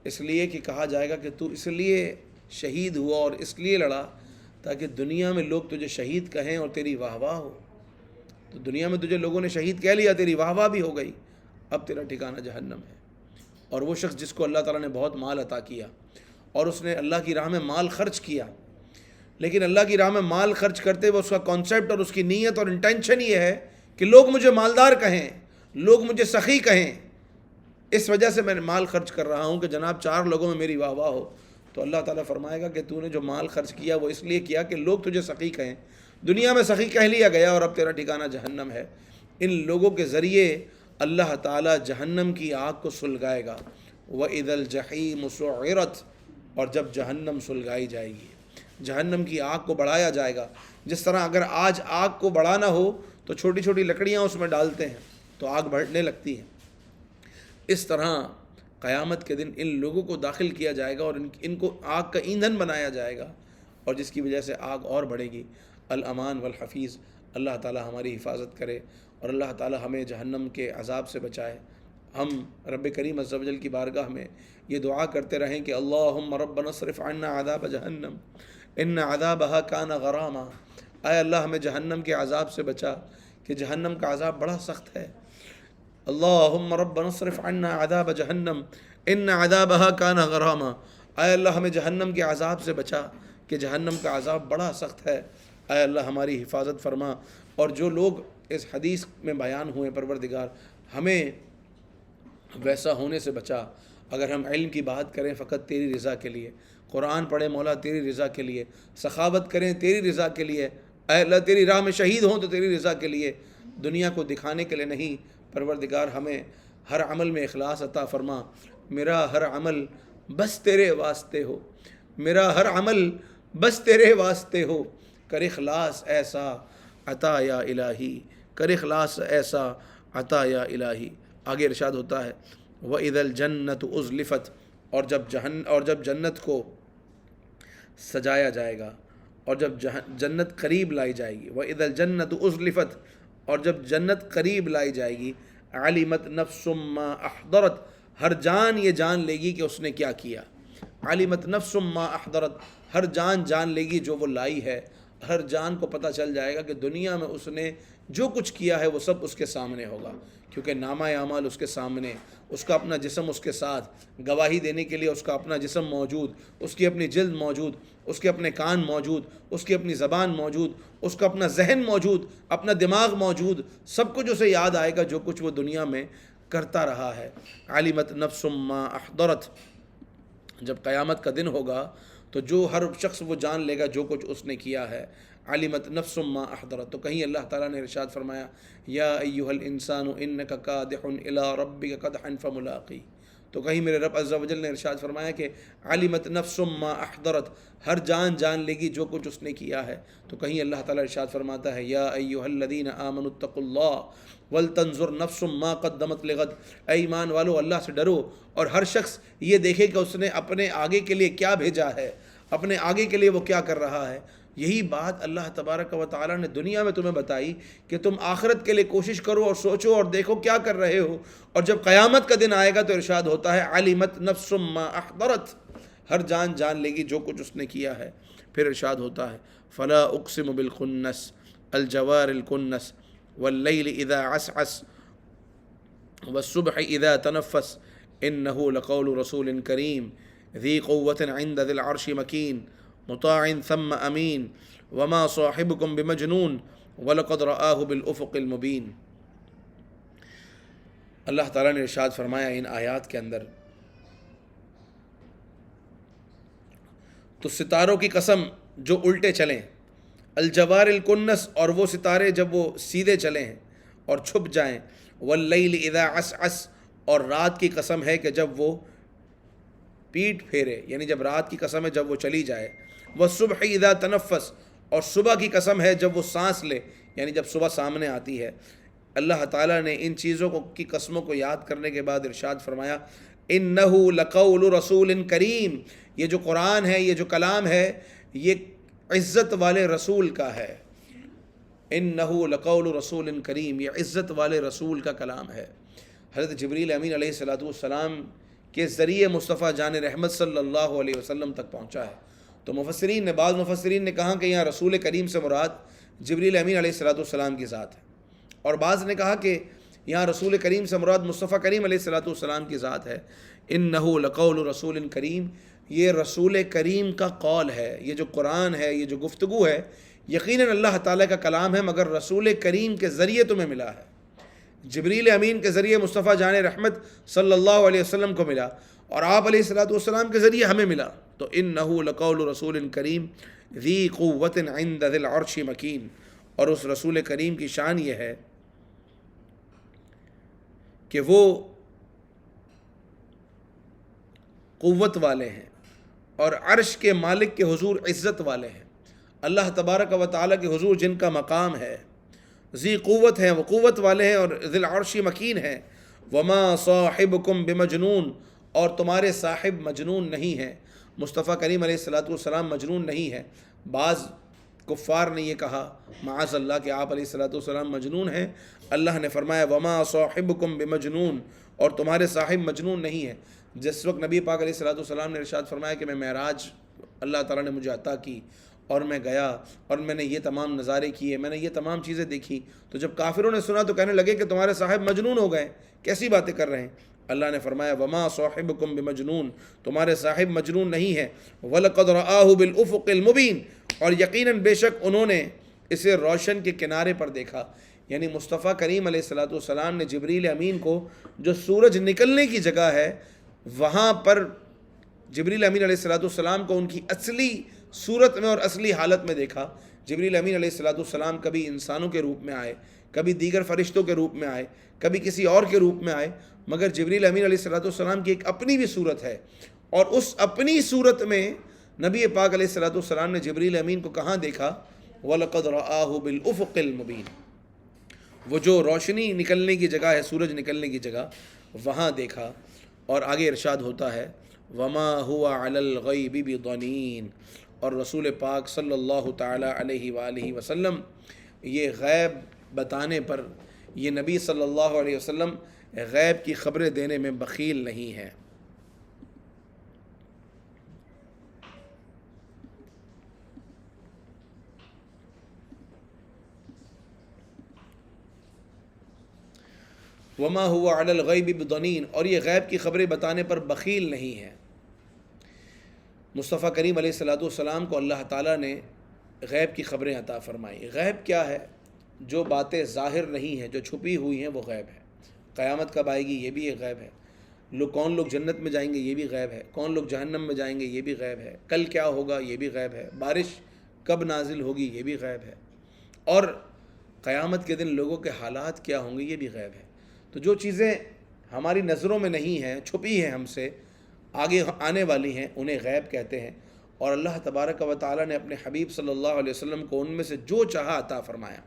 اس لیے کہ کہا جائے گا کہ تو اس لیے شہید ہوا اور اس لیے لڑا تاکہ دنیا میں لوگ تجھے شہید کہیں اور تیری واہ واہ ہو۔ تو دنیا میں تجھے لوگوں نے شہید کہہ لیا، تیری واہ واہ بھی ہو گئی، اب تیرا ٹھکانہ جہنم ہے۔ اور وہ شخص جس کو اللہ تعالیٰ نے بہت مال عطا کیا اور اس نے اللہ کی راہ میں مال خرچ کیا، لیکن اللہ کی راہ میں مال خرچ کرتے ہوئے اس کا کانسیپٹ اور اس کی نیت اور انٹینشن یہ ہے کہ لوگ مجھے مالدار کہیں، لوگ مجھے سخی کہیں، اس وجہ سے میں مال خرچ کر رہا ہوں کہ جناب 4 لوگوں میں میری واہ واہ ہو۔ تو اللہ تعالیٰ فرمائے گا کہ تو نے جو مال خرچ کیا وہ اس لیے کیا کہ لوگ تجھے سخی کہیں، دنیا میں سخی کہہ لیا گیا اور اب تیرا ٹھکانہ جہنم ہے۔ ان لوگوں کے ذریعے اللہ تعالیٰ جہنم کی آگ کو سلگائے گا۔ وَإِذَا الْجَحِيمُ سُعِّرَتْ، اور جب جہنم سلگائی جائے گی، جہنم کی آگ کو بڑھایا جائے گا۔ جس طرح اگر آج آگ کو بڑھانا ہو تو چھوٹی چھوٹی لکڑیاں اس میں ڈالتے ہیں تو آگ بڑھنے لگتی ہے، اس طرح قیامت کے دن ان لوگوں کو داخل کیا جائے گا اور ان کو آگ کا ایندھن بنایا جائے گا، اور جس کی وجہ سے آگ اور بڑھے گی۔ الامان والحفیظ، اللہ تعالی ہماری حفاظت کرے اور اللہ تعالی ہمیں جہنم کے عذاب سے بچائے۔ ہم رب کریم عز و جل کی بارگاہ میں یہ دعا کرتے رہیں کہ اللہم ربنا اصرف عنا عذاب جہنم ان عذابها کان غراما، اے اللہ ہمیں جہنم کے عذاب سے بچا کہ جہنم کا عذاب بڑا سخت ہے۔ اللہم ربنا اصرف عنا عذاب جہنم ان عذابها کان غراما، اے اللہ ہمیں جہنم کے عذاب سے بچا کہ جہنم کا عذاب بڑا سخت ہے۔ اے اللہ ہماری حفاظت فرما، اور جو لوگ اس حدیث میں بیان ہوئے پروردگار ہمیں ویسا ہونے سے بچا۔ اگر ہم علم کی بات کریں فقط تیری رضا کے لیے، قرآن پڑھیں مولا تیری رضا کے لیے، سخاوت کریں تیری رضا کے لیے، اے اللہ تیری راہ میں شہید ہوں تو تیری رضا کے لیے، دنیا کو دکھانے کے لیے نہیں۔ پروردگار ہمیں ہر عمل میں اخلاص عطا فرما۔ میرا ہر عمل بس تیرے واسطے ہو، میرا ہر عمل بس تیرے واسطے ہو، کر اخلاص ایسا عطا یا الہی، کر اخلاص ایسا عطا یا الہی۔ آگے ارشاد ہوتا ہے وَإِذَا الْجَنَّةُ أُزْلِفَتْ، اور جب جنت کو سجایا جائے گا اور جب جنت قریب لائی جائے گی، وَإِذَا الْجَنَّةُ أُزْلِفَتْ، اور جب جنت قریب لائی جائے گی، عَلِمَتْ نَفْسٌ مَّا أَحْضَرَتْ، ہر جان یہ جان لے گی کہ اس نے کیا کیا۔ عَلِمَتْ نَفْسٌ مَّا أَحْضَرَتْ، ہر جان جان لے گی جو وہ لائی ہے۔ ہر جان کو پتہ چل جائے گا کہ دنیا میں اس نے جو کچھ کیا ہے وہ سب اس کے سامنے ہوگا، کیونکہ نامہ اعمال اس کے سامنے، اس کا اپنا جسم اس کے ساتھ، گواہی دینے کے لیے اس کا اپنا جسم موجود، اس کی اپنی جلد موجود، اس کے اپنے کان موجود، اس کی اپنی زبان موجود، اس کا اپنا ذہن موجود، اپنا دماغ موجود، سب کچھ اسے یاد آئے گا جو کچھ وہ دنیا میں کرتا رہا ہے۔ علمت نفس ما احضرت، جب قیامت کا دن ہوگا تو جو ہر شخص وہ جان لے گا جو کچھ اس نے کیا ہے۔ علمت نفس ما احضرت، تو کہیں اللہ تعالیٰ نے ارشاد فرمایا یا ایھا الانسان انک کادح الی ربک قدحا فملاقی، تو کہیں میرے رب عز و جل نے ارشاد فرمایا کہ علمت نفس ما احضرت، ہر جان جان لے گی جو کچھ اس نے کیا ہے۔ تو کہیں اللہ تعالیٰ ارشاد فرماتا ہے یا ایھا الذین آمنوا اتقوا اللہ ولتنظر نفس ما قدمت لغد، اے ایمان والو اللہ سے ڈرو اور ہر شخص یہ دیکھے کہ اس نے اپنے آگے کے لیے کیا بھیجا ہے، اپنے آگے کے لیے وہ کیا کر رہا ہے۔ یہی بات اللہ تبارک و تعالیٰ نے دنیا میں تمہیں بتائی کہ تم آخرت کے لیے کوشش کرو اور سوچو اور دیکھو کیا کر رہے ہو، اور جب قیامت کا دن آئے گا تو ارشاد ہوتا ہے علمت نفس ما احضرت، ہر جان جان لے گی جو کچھ اس نے کیا ہے۔ پھر ارشاد ہوتا ہے فلا اقسم بالخنس الجوار الکنس واللیل اذا عسعس والصبح اذا تنفس انه لقول رسول کریم ذی قوة عند ذی العرش مکین مطاع ثم امین وما صاحبکم بمجنون ولقد رآہ بالافق المبین۔ اللہ تعالیٰ نے ارشاد فرمایا ان آیات کے اندر تو ستاروں کی قسم جو الٹے چلیں، الجوار الکنس، اور وہ ستارے جب وہ سیدھے چلیں اور چھپ جائیں، واللیل اذا عسعس، اور رات کی قسم ہے کہ جب وہ پیٹ پھیرے، یعنی جب رات کی قسم ہے جب وہ چلی جائے، والصبح اذا تنفس، اور صبح کی قسم ہے جب وہ سانس لے، یعنی جب صبح سامنے آتی ہے۔ اللہ تعالیٰ نے ان چیزوں کی قسموں کو یاد کرنے کے بعد ارشاد فرمایا اِنَّهُ لَقَوْلُ رَسُولٍ کریم، یہ جو قرآن ہے، یہ جو کلام ہے، یہ عزت والے رسول کا ہے۔ اِنَّهُ لَقَوْلُ رَسُولٍ کریم، یہ عزت والے رسول کا کلام ہے۔ حضرت جبریل امین علیہ السلام کے ذریعے مصطفیٰ جان رحمت صلی اللہ علیہ وسلم تک پہنچا ہے۔ تو بعض مفسرین نے کہا کہ یہاں رسول کریم سے مراد جبریل امین علیہ السلام کی ذات ہے، اور بعض نے کہا کہ یہاں رسول کریم سے مراد مصطفیٰ کریم علیہ السلام کی ذات ہے۔ انہ لقول رسول کریم، یہ رسول کریم کا قول ہے، یہ جو قرآن ہے، یہ جو گفتگو ہے، یقیناً اللہ تعالیٰ کا کلام ہے، مگر رسول کریم کے ذریعے تمہیں ملا ہے۔ جبریل امین کے ذریعے مصطفیٰ جان رحمت صلی اللہ علیہ وسلم کو ملا، اور آپ علیہ السلام کے ذریعے ہمیں ملا۔ تو انہ لقول رسول کریم ذی قوت عند ذی العرش مکین، اور اس رسول کریم کی شان یہ ہے کہ وہ قوت والے ہیں اور عرش کے مالک کے حضور عزت والے ہیں۔ اللہ تبارک و تعالیٰ کے حضور جن کا مقام ہے، ذی قوت ہیں، وہ قوت والے ہیں، اور ذی العرش مکین ہیں۔ وما صاحبکم بمجنون، اور تمہارے صاحب مجنون نہیں ہیں۔ مصطفیٰ کریم علیہ السلام مجنون نہیں ہے۔ بعض کفار نے یہ کہا معاذ اللہ کہ آپ علیہ السلام مجنون ہیں۔ اللہ نے فرمایا وما صاحبکم بمجنون، اور تمہارے صاحب مجنون نہیں ہے۔ جس وقت نبی پاک علیہ السلام نے ارشاد فرمایا کہ میں معراج اللہ تعالیٰ نے مجھے عطا کی، اور میں گیا اور میں نے یہ تمام نظارے کیے، میں نے یہ تمام چیزیں دیکھی، تو جب کافروں نے سنا تو کہنے لگے کہ تمہارے صاحب مجنون ہو گئے، کیسی باتیں کر رہے ہیں۔ اللہ نے فرمایا وما صاحبکم بمجنون، تمہارے صاحب مجنون نہیں ہے۔ وَلَقَدْ رَآهُ بِالْأُفُقِ الْمُبِينِ، اور یقیناً بے شک انہوں نے اسے روشن کے کنارے پر دیکھا۔ یعنی مصطفیٰ کریم علیہ السلام نے جبریل امین کو جو سورج نکلنے کی جگہ ہے وہاں پر جبریل امین علیہ السلام کو ان کی اصلی صورت میں اور اصلی حالت میں دیکھا۔ جبریل امین علیہ السلام کبھی انسانوں کے روپ میں آئے، کبھی دیگر فرشتوں کے روپ میں آئے، کبھی کسی اور کے روپ میں آئے، مگر جبریل امین علیہ السلام کی ایک اپنی بھی صورت ہے، اور اس اپنی صورت میں نبی پاک علیہ السلام نے جبریل امین کو کہاں دیکھا؟ وَلَقَدْ رَآهُ بِالْأُفُقِ الْمُبِينِ، وہ جو روشنی نکلنے کی جگہ ہے، سورج نکلنے کی جگہ، وہاں دیکھا۔ اور آگے ارشاد ہوتا ہے وَمَا هُوَ عَلَى الْغَيْبِ بِضَنِينٍ، اور رسول پاک صلی اللہ تعالی علیہ وآلہ وسلم یہ غیب بتانے پر، یہ نبی صلی اللہ علیہ وسلم غیب کی خبریں دینے میں بخیل نہیں ہے۔ وما هو علی الغیب بضنین، اور یہ غیب کی خبریں بتانے پر بخیل نہیں ہے۔ مصطفیٰ کریم علیہ السلام کو اللہ تعالیٰ نے غیب کی خبریں عطا فرمائی۔ غیب کیا ہے؟ جو باتیں ظاہر نہیں ہیں، جو چھپی ہوئی ہیں، وہ غیب ہے۔ قیامت کب آئے گی، یہ بھی ایک غیب ہے۔ کون لوگ جنت میں جائیں گے، یہ بھی غیب ہے۔ کون لوگ جہنم میں جائیں گے، یہ بھی غیب ہے۔ کل کیا ہوگا، یہ بھی غیب ہے۔ بارش کب نازل ہوگی، یہ بھی غیب ہے۔ اور قیامت کے دن لوگوں کے حالات کیا ہوں گے، یہ بھی غیب ہے۔ تو جو چیزیں ہماری نظروں میں نہیں ہیں، چھپی ہیں ہم سے، آگے آنے والی ہیں، انہیں غیب کہتے ہیں۔ اور اللہ تبارک و تعالیٰ نے اپنے حبیب صلی اللہ علیہ وسلم کو ان میں سے جو چاہا عطا فرمایا۔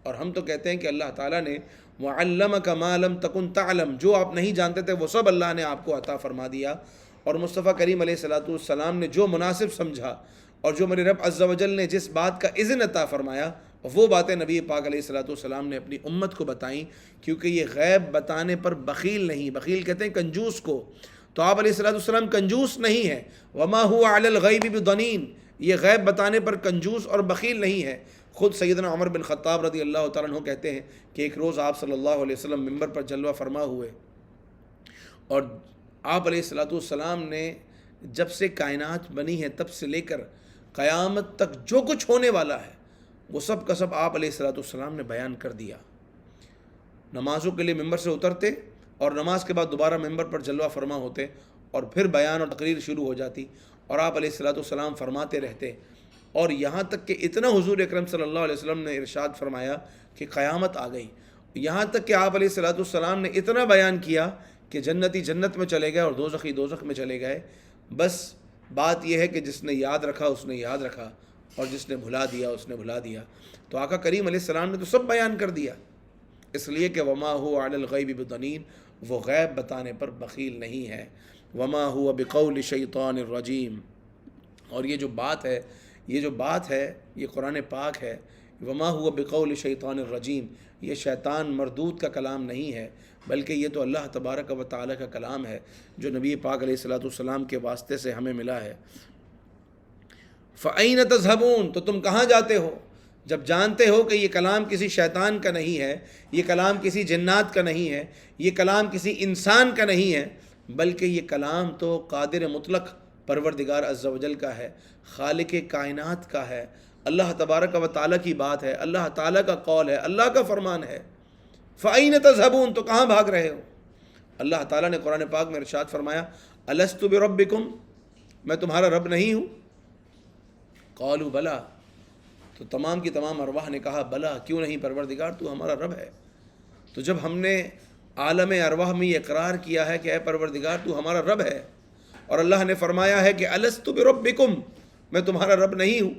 اور ہم تو کہتے ہیں کہ اللہ تعالیٰ نے وَعَلَّمَكَ مَا لَمْ تَكُنْ تَعْلَمْ، جو آپ نہیں جانتے تھے وہ سب اللہ نے آپ کو عطا فرما دیا۔ اور مصطفیٰ کریم علیہ السلام نے جو مناسب سمجھا، اور جو میرے رب عز و جل نے جس بات کا اذن عطا فرمایا، وہ باتیں نبی پاک علیہ السلام نے اپنی امت کو بتائیں، کیونکہ یہ غیب بتانے پر بخیل نہیں۔ بخیل کہتے ہیں کنجوس کو، تو آپ علیہ السلام کنجوس نہیں ہے۔ وما هو علی الغیب بضنین، یہ غیب بتانے پر کنجوس اور بخیل نہیں ہے۔ خود سیدنا عمر بن خطاب رضی اللہ تعالیٰ عنہ کہتے ہیں کہ ایک روز آپ صلی اللہ علیہ وسلم ممبر پر جلوہ فرما ہوئے، اور آپ علیہ السلام نے جب سے کائنات بنی ہے تب سے لے کر قیامت تک جو کچھ ہونے والا ہے وہ سب کا سب آپ علیہ السلام نے بیان کر دیا۔ نمازوں کے لیے ممبر سے اترتے اور نماز کے بعد دوبارہ ممبر پر جلوہ فرما ہوتے، اور پھر بیان اور تقریر شروع ہو جاتی، اور آپ علیہ السلام فرماتے رہتے، اور یہاں تک کہ اتنا حضور اکرم صلی اللہ علیہ وسلم نے ارشاد فرمایا کہ قیامت آ گئی۔ یہاں تک کہ آپ علیہ السلام نے اتنا بیان کیا کہ جنتی جنت میں چلے گئے اور دوزخی دوزخ میں چلے گئے۔ بس بات یہ ہے کہ جس نے یاد رکھا اس نے یاد رکھا، اور جس نے بھلا دیا اس نے بھلا دیا۔ تو آقا کریم علیہ السلام نے تو سب بیان کر دیا، اس لیے کہ وما هو علی الغیب بضنین، وہ غیب بتانے پر بخیل نہیں ہے۔ وما هو بقول شیطان الرجیم، اور یہ جو بات ہے یہ قرآن پاک ہے۔ وما هو بقول شیطان الرجیم، یہ شیطان مردود کا کلام نہیں ہے، بلکہ یہ تو اللہ تبارک و تعالی کا کلام ہے جو نبی پاک علیہ الصلوۃ والسلام کے واسطے سے ہمیں ملا ہے۔ فَأَيْنَ تَذْهَبُونَ، تو تم کہاں جاتے ہو جب جانتے ہو کہ یہ کلام کسی شیطان کا نہیں ہے، یہ کلام کسی جنات کا نہیں ہے، یہ کلام کسی انسان کا نہیں ہے، بلکہ یہ کلام تو قادر مطلق پروردگار عز و جل کا ہے، خالق کائنات کا ہے، اللہ تبارک و تعالیٰ کی بات ہے، اللہ تعالیٰ کا قول ہے، اللہ کا فرمان ہے۔ فَأَيْنَ تَذْهَبُونَ، تو کہاں بھاگ رہے ہو؟ اللہ تعالیٰ نے قرآن پاک میں ارشاد فرمایا الست بربکم، میں تمہارا رب نہیں ہوں؟ قالوا بلا، تو تمام کی تمام ارواح نے کہا بلا، کیوں نہیں پروردگار، تو ہمارا رب ہے۔ تو جب ہم نے عالم ارواح میں یہ اقرار کیا ہے کہ اے پروردگار تو ہمارا رب ہے، اور اللہ نے فرمایا ہے کہ الست بربکم، میں تمہارا رب نہیں ہوں،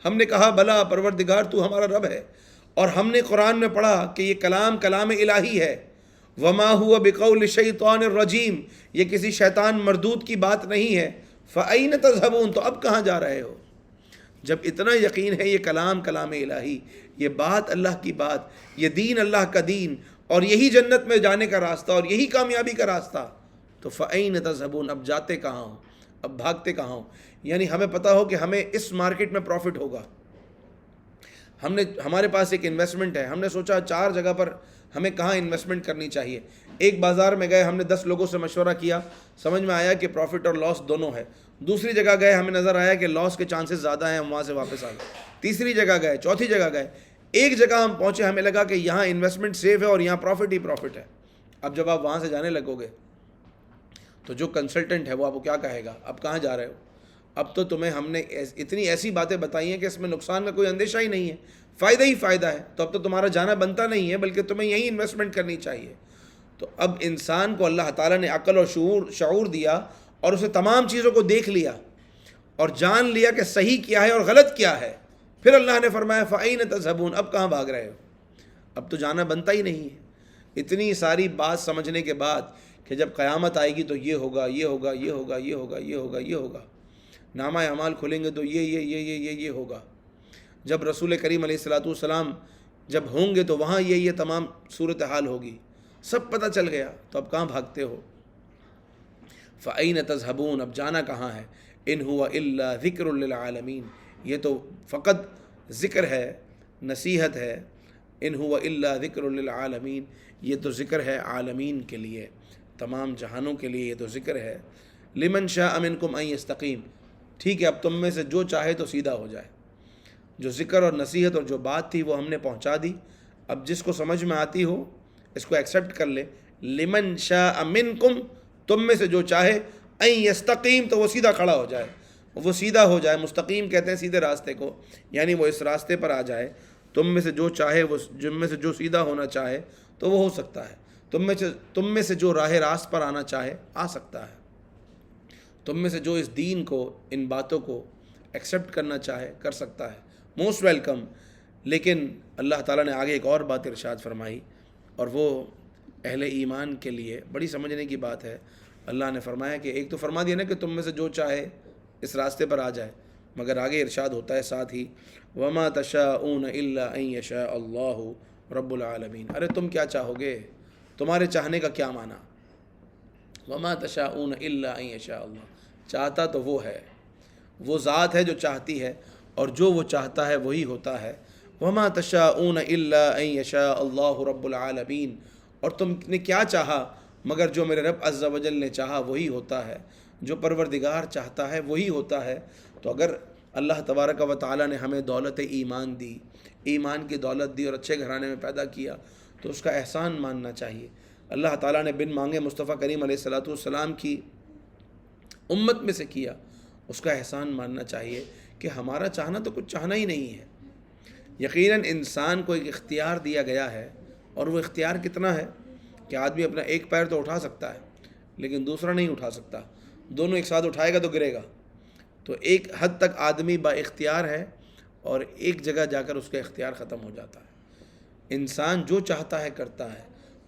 ہم نے کہا بلا پروردگار تو ہمارا رب ہے، اور ہم نے قرآن میں پڑھا کہ یہ کلام الہی ہے، وما هو بقول شیطان الرجیم، یہ کسی شیطان مردود کی بات نہیں ہے، فَأَيْنَ تَذْهَبُونَ، تو اب کہاں جا رہے ہو؟ جب اتنا یقین ہے یہ کلام الہی، یہ بات اللہ کی بات، یہ دین اللہ کا دین، اور یہی جنت میں جانے کا راستہ اور یہی کامیابی کا راستہ، تو فَأَيْنَ تَذْهَبُونَ، اب جاتے کہاں ہو، اب بھاگتے کہاں ہو؟ یعنی ہمیں پتہ ہو کہ ہمیں اس مارکیٹ میں پروفٹ ہوگا، ہمارے پاس ایک انویسٹمنٹ ہے، ہم نے سوچا 4 جگہ پر ہمیں کہاں انویسٹمنٹ کرنی چاہیے۔ ایک بازار میں گئے، ہم نے 10 لوگوں سے مشورہ کیا، سمجھ میں آیا کہ پروفٹ اور لاس دونوں ہے۔ دوسری جگہ گئے، ہمیں نظر آیا کہ لاس کے چانسز زیادہ ہیں، ہم وہاں سے واپس آ گئے۔ تیسری جگہ گئے، چوتھی جگہ گئے، ایک جگہ ہم پہنچے، ہمیں لگا کہ یہاں انویسٹمنٹ سیف ہے اور یہاں پروفٹ ہی پروفٹ ہے۔ اب جب آپ وہاں سے جانے لگو گے تو جو کنسلٹنٹ ہے وہ آپ کو کیا کہے گا، اب کہاں جا رہے ہو؟ اب تو تمہیں ہم نے اتنی ایسی باتیں بتائی ہیں کہ اس میں نقصان کا کوئی اندیشہ ہی نہیں ہے، فائدہ ہی فائدہ ہے، تو اب تو تمہارا جانا بنتا نہیں ہے، بلکہ تمہیں یہی انویسٹمنٹ کرنی چاہیے۔ تو اب انسان کو اللہ تعالیٰ نے عقل اور شعور دیا، اور اسے تمام چیزوں کو دیکھ لیا اور جان لیا کہ صحیح کیا ہے اور غلط کیا ہے۔ پھر اللہ نے فرمایا فَأَيْنَ تَذْهَبُونَ، اب کہاں بھاگ رہے ہو؟ اب تو جانا بنتا ہی نہیں ہے۔ اتنی ساری بات سمجھنے کے بعد کہ جب قیامت آئے گی تو یہ ہوگا، یہ ہوگا، یہ ہوگا، یہ ہوگا، یہ ہوگا، یہ ہوگا، نامہ اعمال کھلیں گے تو یہ ہوگا۔ جب رسول کریم علیہ الصلوۃ والسلام جب ہوں گے تو وہاں یہ تمام صورتحال ہوگی، سب پتہ چل گیا، تو اب کہاں بھاگتے ہو؟ فَأَيْنَ تَذْهَبُونَ، اب جانا کہاں ہے؟ إِنْ هُوَ إِلَّا ذِكْرٌ لِّلْعَالَمِينَ، یہ تو فقط ذکر ہے، نصیحت ہے۔ إِنْ هُوَ إِلَّا ذِكْرٌ لِّلْعَالَمِينَ، یہ تو ذکر ہے عالمین کے لیے، تمام جہانوں کے لیے یہ تو ذکر ہے۔ لِمَنْ شَاءَ مِنْكُمْ أَنْ يَسْتَقِيمَ، ٹھیک ہے اب تم میں سے جو چاہے تو سیدھا ہو جائے۔ جو ذکر اور نصیحت اور جو بات تھی وہ ہم نے پہنچا دی، اب جس کو سمجھ میں آتی ہو اس کو ایکسیپٹ کر لے۔ لمن شاء منکم، تم میں سے جو چاہے، ان یستقیم، تو وہ سیدھا کھڑا ہو جائے، وہ سیدھا ہو جائے۔ مستقیم کہتے ہیں سیدھے راستے کو، یعنی وہ اس راستے پر آ جائے۔ تم میں سے جو چاہے، وہ جن میں سے جو سیدھا ہونا چاہے تو وہ ہو سکتا ہے۔ تم میں سے جو راہ راست پر آنا چاہے آ سکتا ہے۔ تم میں سے جو اس دین کو، ان باتوں کو ایکسیپٹ کرنا چاہے کر سکتا ہے، موسٹ ویلکم۔ لیکن اللہ تعالیٰ نے آگے ایک اور بات ارشاد فرمائی، اور وہ اہل ایمان کے لیے بڑی سمجھنے کی بات ہے۔ اللہ نے فرمایا کہ ایک تو فرما دیا نا کہ تم میں سے جو چاہے اس راستے پر آ جائے، مگر آگے ارشاد ہوتا ہے ساتھ ہی وَمَا تَشَاءُونَ إِلَّا أَن يَشَاءَ اللَّهُ رَبُّ الْعَالَمِينَ، ارے تم کیا چاہو گے، تمہارے چاہنے کا کیا معنی؟ وَمَا تَشَاءُونَ إِلَّا أَن يَشَاءَ اللَّهُ، چاہتا تو وہ ہے، وہ ذات ہے جو چاہتی ہے، اور جو وہ چاہتا ہے وہی ہوتا ہے۔ وَمَا تَشَاءُونَ إِلَّا أَن يَشَاءَ اللَّهُ رَبُّ الْعَالَمِينَ، اور تم نے کیا چاہا مگر جو میرے رب عز و جل نے چاہا وہی ہوتا ہے، جو پروردگار چاہتا ہے وہی ہوتا ہے۔ تو اگر اللہ تبارک و تعالیٰ نے ہمیں دولت ایمان دی، ایمان کی دولت دی اور اچھے گھرانے میں پیدا کیا، تو اس کا احسان ماننا چاہیے۔ اللہ تعالیٰ نے بن مانگے مصطفیٰ کریم علیہ الصلوۃ والسلام کی امت میں سے کیا، اس کا احسان ماننا چاہیے کہ ہمارا چاہنا تو کچھ چاہنا ہی نہیں ہے۔ یقیناً انسان کو ایک اختیار دیا گیا ہے، اور وہ اختیار کتنا ہے کہ آدمی اپنا ایک پیر تو اٹھا سکتا ہے لیکن دوسرا نہیں اٹھا سکتا، دونوں ایک ساتھ اٹھائے گا تو گرے گا۔ تو ایک حد تک آدمی با اختیار ہے، اور ایک جگہ جا کر اس کا اختیار ختم ہو جاتا ہے۔ انسان جو چاہتا ہے کرتا ہے،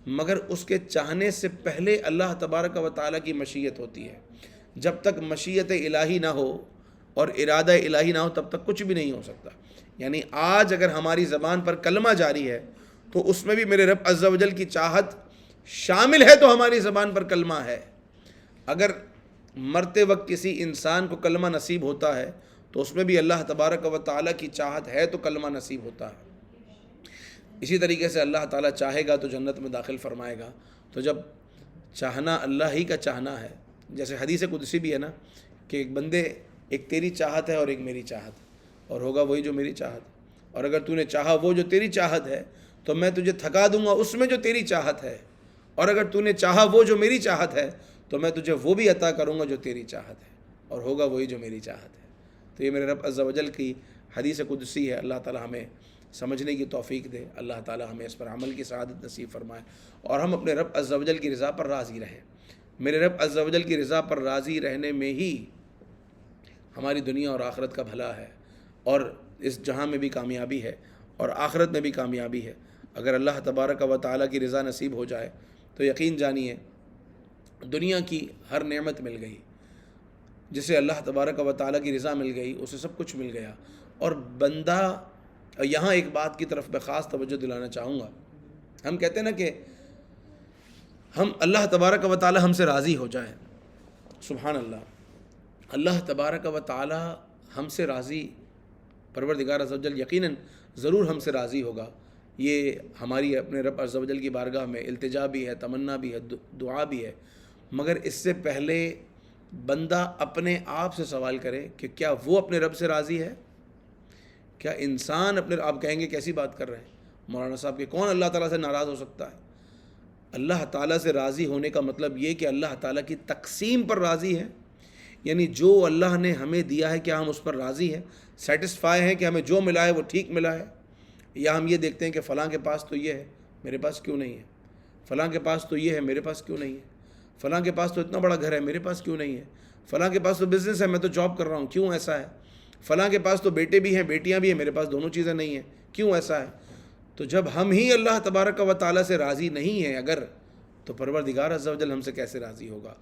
مگر اس کے چاہنے سے پہلے اللہ تبارک و تعالیٰ کی مشیت ہوتی ہے۔ جب تک مشیت الہی نہ ہو اور ارادہ الہی نہ ہو تب تک کچھ بھی نہیں ہو سکتا۔ یعنی آج اگر ہماری زبان پر کلمہ جاری ہے تو اس میں بھی میرے رب عز و جل کی چاہت شامل ہے، تو ہماری زبان پر کلمہ ہے۔ اگر مرتے وقت کسی انسان کو کلمہ نصیب ہوتا ہے تو اس میں بھی اللہ تبارک و تعالیٰ کی چاہت ہے تو کلمہ نصیب ہوتا ہے۔ اسی طریقے سے اللہ تعالیٰ چاہے گا تو جنت میں داخل فرمائے گا۔ تو جب چاہنا اللہ ہی کا چاہنا ہے، جیسے حدیث قدسی بھی ہے نا کہ ایک بندے، ایک تیری چاہت ہے اور ایک میری چاہت، اور ہوگا وہی جو میری چاہت، اور اگر تو نے چاہا وہ جو تیری چاہت ہے تو میں تجھے تھکا دوں گا اس میں جو تیری چاہت ہے، اور اگر تو نے چاہا وہ جو میری چاہت ہے تو میں تجھے وہ بھی عطا کروں گا جو تیری چاہت ہے، اور ہوگا وہی جو میری چاہت ہے۔ تو یہ میرے رب عز و جل کی حدیث قدسی ہے۔ اللہ تعالیٰ ہمیں سمجھنے کی توفیق دے، اللہ تعالیٰ ہمیں اس پر عمل کی سعادت نصیب فرمائے، اور ہم اپنے رب عز و جل کی رضا پر راضی رہیں۔ میرے رب عز و جل کی رضا پر راضی رہنے میں ہی ہماری دنیا اور آخرت کا بھلا ہے، اور اس جہاں میں بھی کامیابی ہے اور آخرت میں بھی کامیابی ہے۔ اگر اللہ تبارک و تعالیٰ کی رضا نصیب ہو جائے تو یقین جانیے دنیا کی ہر نعمت مل گئی، جسے اللہ تبارک و تعالیٰ کی رضا مل گئی اسے سب کچھ مل گیا۔ اور بندہ، یہاں ایک بات کی طرف میں خاص توجہ دلانا چاہوں گا، ہم کہتے ہیں نا کہ ہم اللہ تبارک و تعالیٰ ہم سے راضی ہو جائے، سبحان اللہ، اللہ تبارک و تعالیٰ ہم سے راضی، پروردگار عز و جل یقیناً ضرور ہم سے راضی ہوگا۔ یہ ہماری اپنے رب عز و جل کی بارگاہ میں التجا بھی ہے، تمنا بھی ہے، دعا بھی ہے، مگر اس سے پہلے بندہ اپنے آپ سے سوال کرے کہ کیا وہ اپنے رب سے راضی ہے؟ کیا انسان اپنے، آپ کہیں گے کیسی بات کر رہے ہیں مولانا صاحب کہ کون اللہ تعالیٰ سے ناراض ہو سکتا ہے؟ اللہ تعالیٰ سے راضی ہونے کا مطلب یہ کہ اللہ تعالیٰ کی تقسیم پر راضی ہے، یعنی جو اللہ نے ہمیں دیا ہے کیا ہم اس پر راضی ہیں، سیٹسفائی ہیں کہ ہمیں جو ملا ہے وہ ٹھیک ملا ہے، یا ہم یہ دیکھتے ہیں کہ فلاں کے پاس تو یہ ہے میرے پاس کیوں نہیں ہے، فلاں کے پاس تو یہ ہے میرے پاس کیوں نہیں ہے، فلاں کے پاس تو اتنا بڑا گھر ہے میرے پاس کیوں نہیں ہے، فلاں کے پاس تو بزنس ہے میں تو جاب کر رہا ہوں کیوں ایسا ہے، فلاں کے پاس تو بیٹے بھی ہیں بیٹیاں بھی ہیں میرے پاس دونوں چیزیں نہیں ہیں کیوں ایسا ہے؟ تو جب ہم ہی اللہ تبارک و تعالیٰ سے راضی نہیں ہیں اگر، تو پروردگار عز و جل ہم سے کیسے راضی ہوگا؟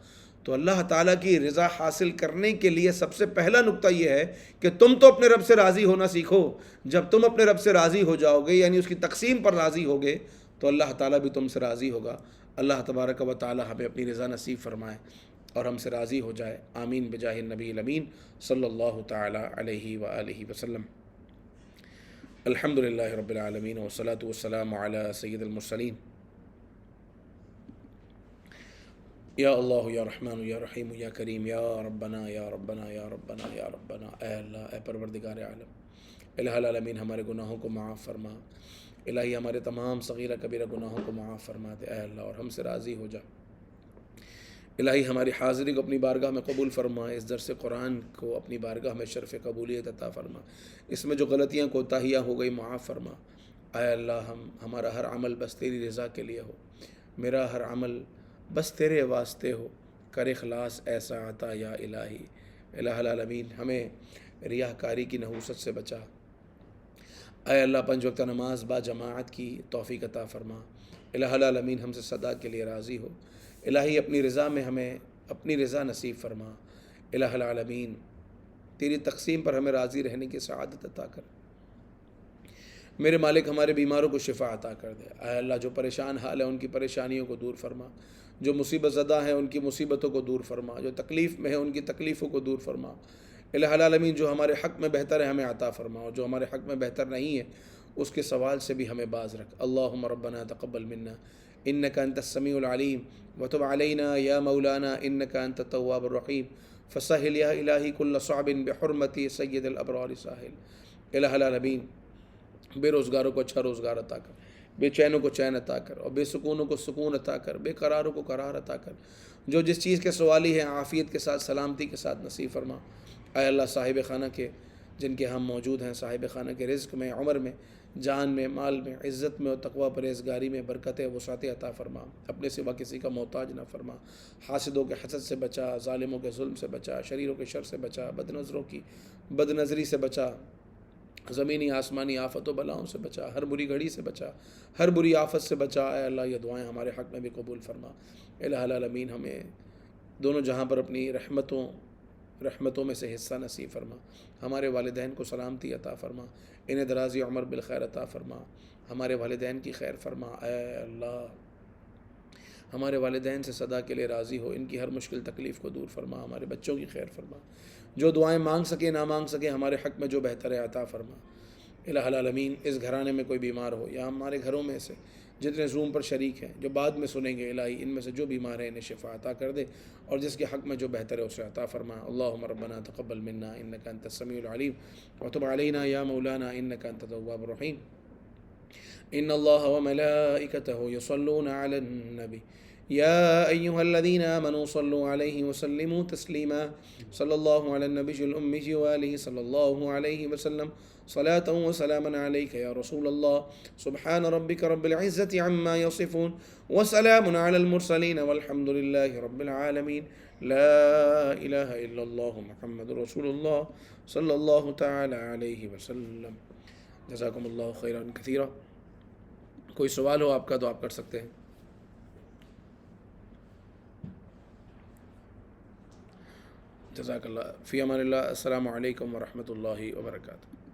تو اللہ تعالیٰ کی رضا حاصل کرنے کے لیے سب سے پہلا نقطہ یہ ہے کہ تم تو اپنے رب سے راضی ہونا سیکھو۔ جب تم اپنے رب سے راضی ہو جاؤ گے، یعنی اس کی تقسیم پر راضی ہوگے، تو اللہ تعالیٰ بھی تم سے راضی ہوگا۔ اللہ تبارک و تعالیٰ ہمیں اپنی رضا نصیب فرمائے اور ہم سے راضی ہو جائے، آمین بجاہ النبی الامین صلی اللہ تعالیٰ علیہ وآلہ وسلم۔ الحمدللہ رب العالمین والصلاة والسلام علی سید المرسلین۔ یا اللہ یا رحمان یا رحیم یا کریم یا ربنا یا ربنا یا ربنا یا ربنا، اے اللہ، اے پروردگار عالم، الہ العالمین ہمارے گناہوں کو معاف فرما، الہی ہمارے تمام صغیرہ کبیرہ گناہوں کو معاف فرما دے اے اللہ، اور ہم سے راضی ہو جا۔ الہی ہماری حاضری کو اپنی بارگاہ میں قبول فرما، اس درس قرآن کو اپنی بارگاہ میں شرف قبولیت عطا فرما، اس میں جو غلطیاں کوتاہیاں ہو گئی معاف فرما۔ اے اللہ، ہمارا ہر عمل بس تیری رضا کے لیے ہو، میرا ہر عمل بس تیرے واسطے ہو، کر اخلاص ایسا عطا یا الہی۔ الہ العالمین ہمیں ریاہ کاری کی نحوست سے بچا، اے اللہ، 5 وقتہ نماز با جماعت کی توفیق عطا فرما۔ الہ العالمین ہم سے صدا کے لیے راضی ہو، الہی اپنی رضا میں ہمیں اپنی رضا نصیب فرما۔ الہ العالمین تیری تقسیم پر ہمیں راضی رہنے کی سعادت عطا کر۔ میرے مالک ہمارے بیماروں کو شفا عطا کر دے، اے اللہ جو پریشان حال ہے ان کی پریشانیوں کو دور فرما، جو مصیبت زدہ ہیں ان کی مصیبتوں کو دور فرما، جو تکلیف میں ہیں ان کی تکلیفوں کو دور فرما۔ الہ العالمین جو ہمارے حق میں بہتر ہے ہمیں عطا فرما، اور جو ہمارے حق میں بہتر نہیں ہے اس کے سوال سے بھی ہمیں باز رکھ۔ اللہم ربنا تقبل منا انک انت السمیع العلیم وتب علینا یا مولانا انک انت التواب الرحیم فسہل یا الہی کل صعب بحرمت سید الابرار ساحل۔ الہ العالمین بے روزگاروں کو اچھا روزگار عطا کر، بے چینوں کو چین عطا کر، اور بے سکونوں کو سکون عطا کر، بے قراروں کو قرار عطا کر، جو جس چیز کے سوالی ہیں عافیت کے ساتھ سلامتی کے ساتھ نصیب فرما۔ اے اللہ صاحب خانہ کے جن کے ہم موجود ہیں، صاحب خانہ کے رزق میں، عمر میں، جان میں، مال میں، عزت میں اور تقوی پرہیزگاری میں برکت وسعت عطا فرما، اپنے سوا کسی کا محتاج نہ فرما، حاسدوں کے حسد سے بچا، ظالموں کے ظلم سے بچا، شریروں کے شر سے بچا، بد نظروں کی بد نظری سے بچا، زمینی آسمانی آفت و بلاؤں سے بچا، ہر بری گھڑی سے بچا، ہر بری آفت سے بچا۔ اے اللہ یہ دعائیں ہمارے حق میں بھی قبول فرما۔ الہ العالمین ہمیں دونوں جہاں پر اپنی رحمتوں میں سے حصہ نصیب فرما۔ ہمارے والدین کو سلامتی عطا فرما، انہیں درازی عمر بالخیر عطا فرما، ہمارے والدین کی خیر فرما۔ اے اللہ ہمارے والدین سے صدا کے لیے راضی ہو، ان کی ہر مشکل تکلیف کو دور فرما، ہمارے بچوں کی خیر فرما، جو دعائیں مانگ سکے نہ مانگ سکے ہمارے حق میں جو بہتر ہے عطا فرما۔ الہ العالمین اس گھرانے میں کوئی بیمار ہو یا ہمارے گھروں میں سے جتنے زوم پر شریک ہیں جو بعد میں سنیں گے، الہی ان میں سے جو بیمار ہیں انہیں شفا عطا کر دے، اور جس کے حق میں جو بہتر ہے اسے عطا فرما۔ اللہم ربنا تقبل منا انک انت السمیع العلیم وتب علینا یا مولانا انک انت التواب الرحیم۔ ان اللہ وملائکتہ یصلون علی النبی یا ایہا الذین آمنوا صلوا علیہ وسلموا تسلیما۔ صلی اللہ علی النبی الأمی وآلہ صلی اللہ علیہ وسلم صلاة وسلاما علیک یا رسول اللہ۔ سبحان ربک رب العزة عما یصفون وسلام علی المرسلین والحمد للہ رب العالمین۔ لا الہ الا اللہ محمد رسول اللہ صلی اللہ تعالی علیہ وسلم۔ جزاکم اللہ خیرا کثیرا۔ کوئی سوال ہو آپ کا تو آپ کر سکتے ہیں۔ جزاک اللہ، فی امان اللہ، السلام علیکم ورحمۃ اللہ وبرکاتہ۔